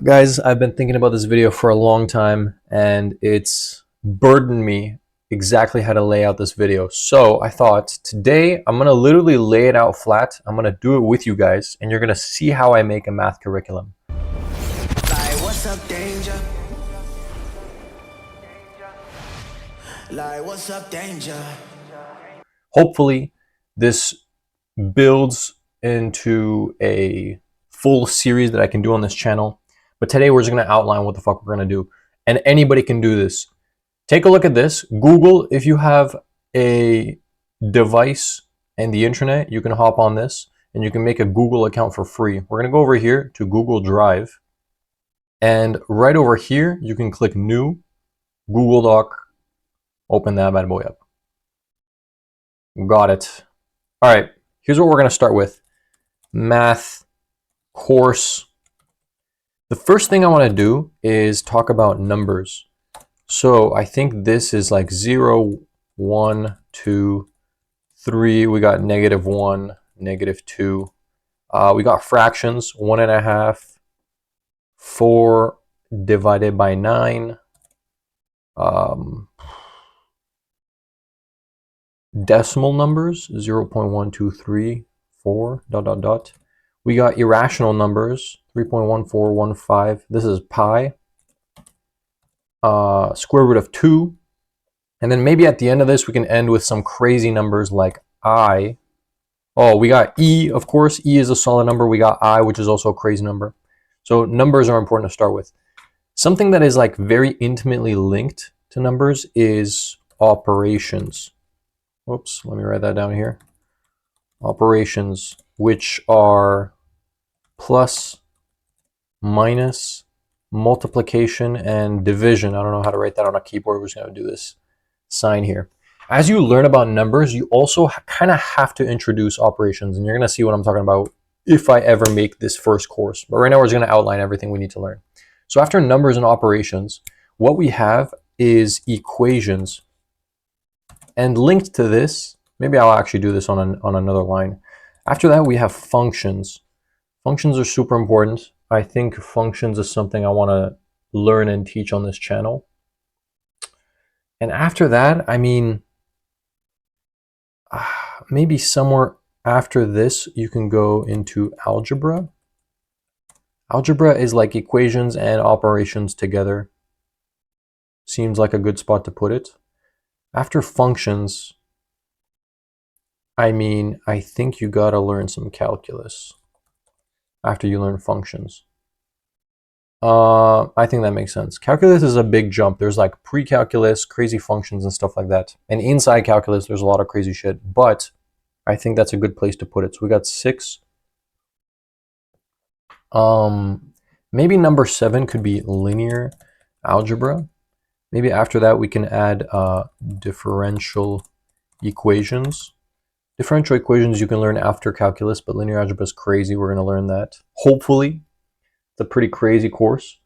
Guys, I've been thinking about this video for a long time and it's burdened me exactly how to lay out this video. So I thought today I'm going to literally lay it out flat. I'm going to do it with you guys and you're going to see how I make a math curriculum. Like, what's up, danger? Like, what's up, danger? Hopefully this builds into a full series that I can do on this channel. But today we're just going to outline what the fuck we're going to do. And anybody can do this. Take a look at this. Google, if you have a device and the internet, you can hop on this and you can make a Google account for free. We're going to go over here to Google Drive. And right over here, you can click New, Google Doc, open that bad boy up. Got it. All right, here's what we're going to start with. Math course. The first thing I want to do is talk about numbers. So I think this is like 0, 1, 2, 3. We got -1, -2. We got fractions, 1.5, 4 divided by 9. Decimal numbers, 0.123, 4, ... We got irrational numbers, 3.1415. This is pi. Square root of 2. And then maybe at the end of this, we can end with some crazy numbers like I. Oh, we got E, of course. E is a solid number. We got I, which is also a crazy number. So numbers are important to start with. Something that is like very intimately linked to numbers is operations. Whoops, let me write that down here. Operations, which are plus, minus, multiplication, and division. I don't know how to write that on a keyboard. We're just going to do this sign here. As you learn about numbers, you also kind of have to introduce operations, and you're going to see what I'm talking about if I ever make this first course. But right now, we're just going to outline everything we need to learn. So after numbers and operations, what we have is equations. And linked to this, maybe I'll actually do this on another line. After that, we have functions. Functions are super important. I think functions is something I want to learn and teach on this channel. And after that, I mean, maybe somewhere after this, you can go into algebra. Algebra is like equations and operations together. Seems like a good spot to put it. After functions, I mean, I think you gotta learn some calculus after you learn functions. I think that makes sense. Calculus is a big jump. There's like pre-calculus, crazy functions and stuff like that. And inside calculus, there's a lot of crazy shit. But I think that's a good place to put it. So we got 6. Maybe number 7 could be linear algebra. Maybe after that we can add differential equations. Differential equations you can learn after calculus, but linear algebra is crazy. We're going to learn that. Hopefully. It's a pretty crazy course.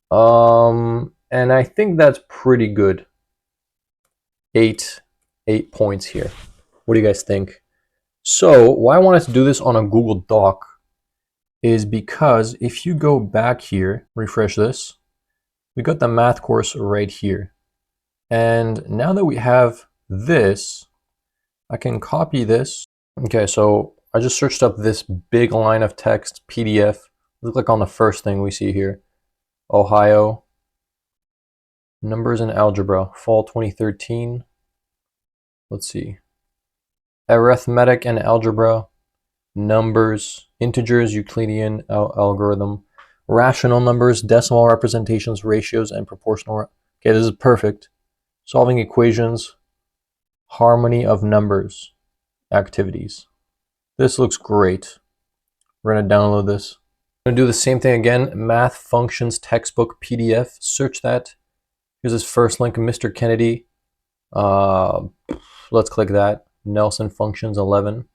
And I think that's pretty good. 8 points here. What do you guys think? So why I wanted to do this on a Google Doc is because if you go back here, refresh this, we got the math course right here. And now that we have this, I can copy this. Okay, so I just searched up this big line of text PDF. Click on the first thing we see here. Ohio. Numbers and algebra. Fall 2013. Let's see. Arithmetic and algebra. Numbers. Integers, Euclidean algorithm. Rational numbers, decimal representations, ratios, and proportional. Okay, this is perfect. Solving equations. Harmony of numbers. Activities. This looks great. We're going to download this. I'm going to do the same thing again. Math functions textbook PDF. Search that. Here's this first link, Mr. Kennedy. Let's click that. Nelson functions 11.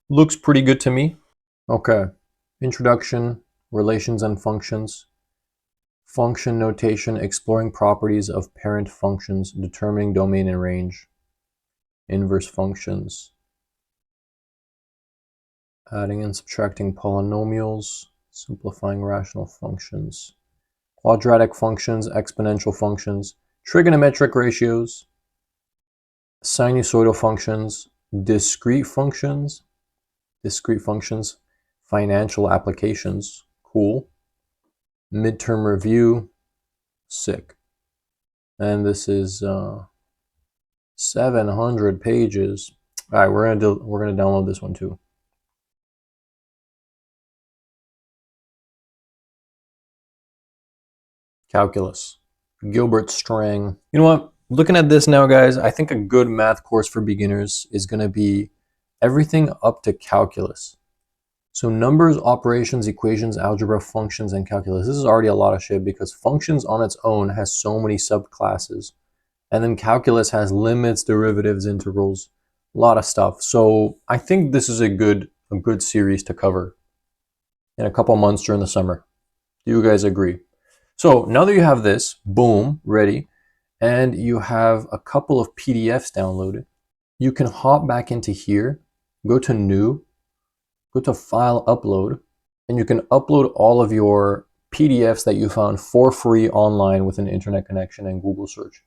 Looks pretty good to me. Okay. Introduction, relations and functions. Function notation, exploring properties of parent functions, determining domain and range. Inverse functions. Adding and subtracting polynomials. simplifying rational functions, quadratic functions, exponential functions, trigonometric ratios, sinusoidal functions, discrete functions, financial applications, cool, midterm review, sick. And this is 700 pages. All right, we're gonna download this one too. Calculus, Gilbert Strang. You know what? Looking at this now, guys, I think a good math course for beginners is gonna be everything up to calculus. So numbers, operations, equations, algebra, functions, and calculus. This is already a lot of shit because functions on its own has so many subclasses. And then calculus has limits, derivatives, integrals, a lot of stuff. So I think this is a good series to cover in a couple months during the summer. Do you guys agree? So now that you have this, boom, ready, and you have a couple of PDFs downloaded, you can hop back into here, go to new, go to file upload, and you can upload all of your PDFs that you found for free online with an internet connection and Google search.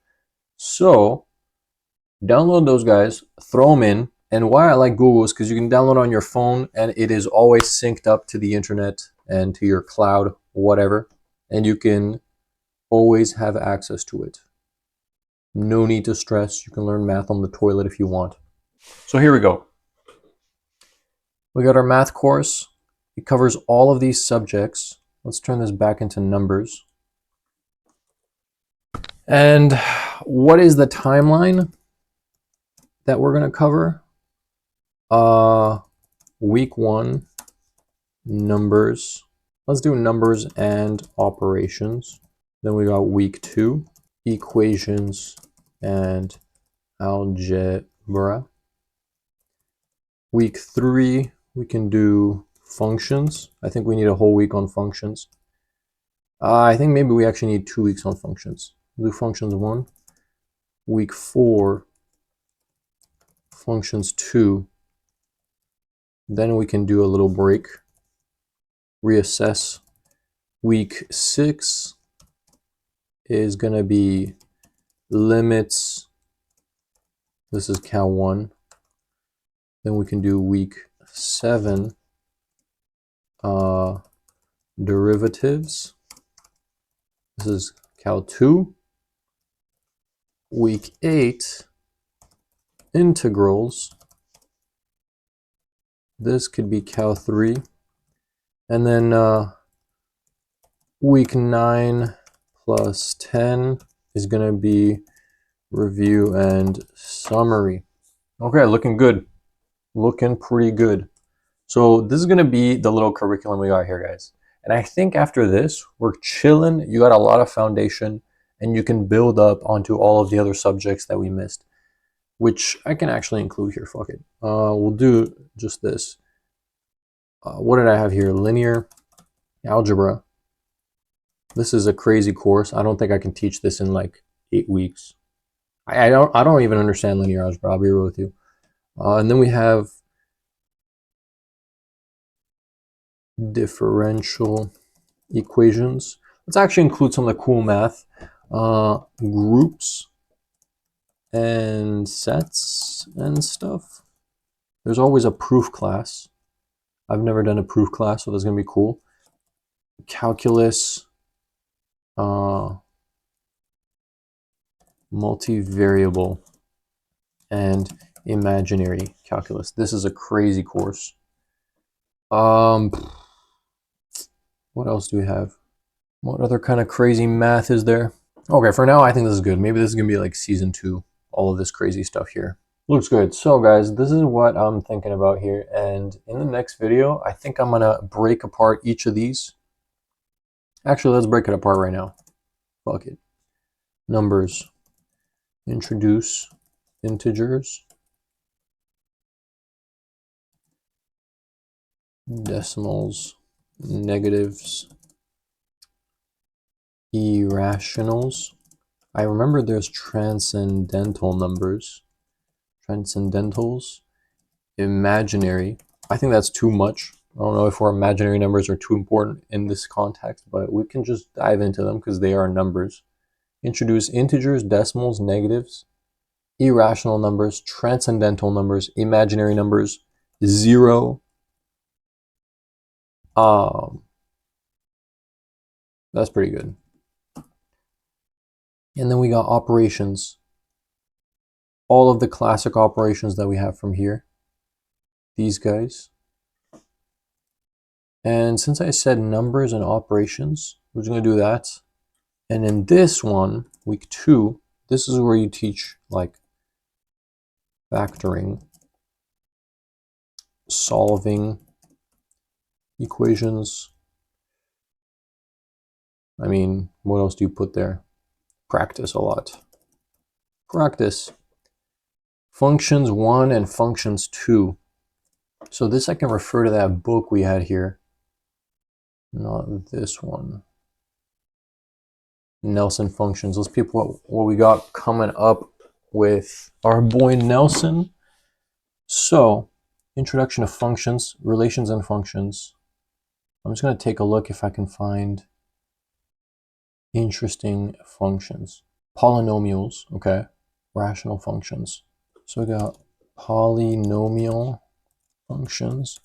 So download those guys, throw them in, and why I like Google is because you can download on your phone and it is always synced up to the internet and to your cloud, whatever, and you can always have access to it. No need to stress. You can learn math on the toilet if you want. So here we go. We got our math course. It covers all of these subjects. Let's turn this back into numbers. And what is the timeline that we're going to cover? Week 1, numbers. Let's do numbers and operations. Then we got week 2, equations and algebra. Week 3, we can do functions. I think we need a whole week on functions. I think maybe we actually need 2 weeks on functions. We'll do functions 1. Week 4, functions 2. Then we can do a little break, reassess. Week 6 is going to be limits. This is Cal 1. Then we can do week 7, derivatives. This is Cal 2. Week 8, integrals. This could be Cal 3. And then week 9 plus 10 is going to be review and summary. Okay, looking good. Looking pretty good. So this is going to be the little curriculum we got here, guys. And I think after this, we're chilling. You got a lot of foundation, and you can build up onto all of the other subjects that we missed, which I can actually include here. Fuck it. We'll do just this. What did I have here? Linear algebra. This is a crazy course. I don't think I can teach this in like 8 weeks. I don't even understand linear algebra. I'll be real with you. And then we have differential equations. Let's actually include some of the cool math. Groups and sets and stuff. There's always a proof class. I've never done a proof class, so that's going to be cool. Calculus, multivariable, and imaginary calculus. This is a crazy course. What else do we have? What other kind of crazy math is there? Okay, for now, I think this is good. Maybe this is going to be like season 2, all of this crazy stuff here. Looks good. So guys, this is what I'm thinking about here. And in the next video, I think I'm going to break apart each of these. Actually, let's break it apart right now. Fuck it. Numbers. Introduce integers. Decimals. Negatives. Irrationals. I remember there's transcendental numbers. Transcendentals. Imaginary. I think that's too much. I don't know if our imaginary numbers are too important in this context, but we can just dive into them because they are numbers. Introduce integers, decimals, negatives, irrational numbers, transcendental numbers, imaginary numbers, zero. That's pretty good. And then we got operations. All of the classic operations that we have from here. These guys. And since I said numbers and operations, we're just going to do that. And in this one, week 2, this is where you teach like factoring, solving equations. I mean, what else do you put there? Practice a lot. Practice. Functions 1 and functions 2. So this I can refer to that book we had here. Not this one. Nelson functions. Let's peep what we got coming up with our boy Nelson. So, introduction to functions, relations and functions. I'm just going to take a look if I can find interesting functions. Polynomials, okay. Rational functions. So we got polynomial functions,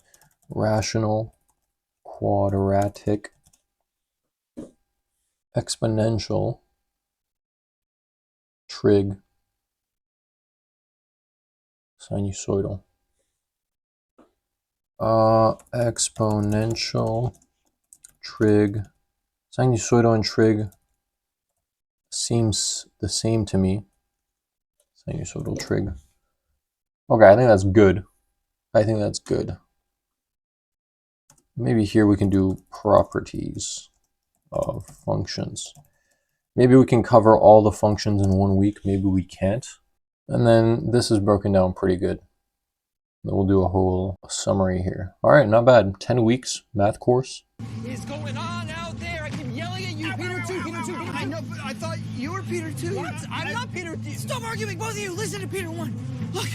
rational, quadratic, exponential, trig, sinusoidal. Exponential, trig, sinusoidal and trig seems the same to me. Sinusoidal trig. Okay, I think that's good. I think that's good. Maybe here we can do properties of functions. Maybe we can cover all the functions in 1 week. Maybe we can't. And then this is broken down pretty good. Then we'll do a whole summary here. All right, not bad. 10 weeks math course. What is going on out there? I keep yelling at you, Peter 2, Peter 2, Peter 2. I know, but I thought you were Peter 2. What? I'm not Peter 2. Stop arguing, both of you. Listen to Peter 1. Look.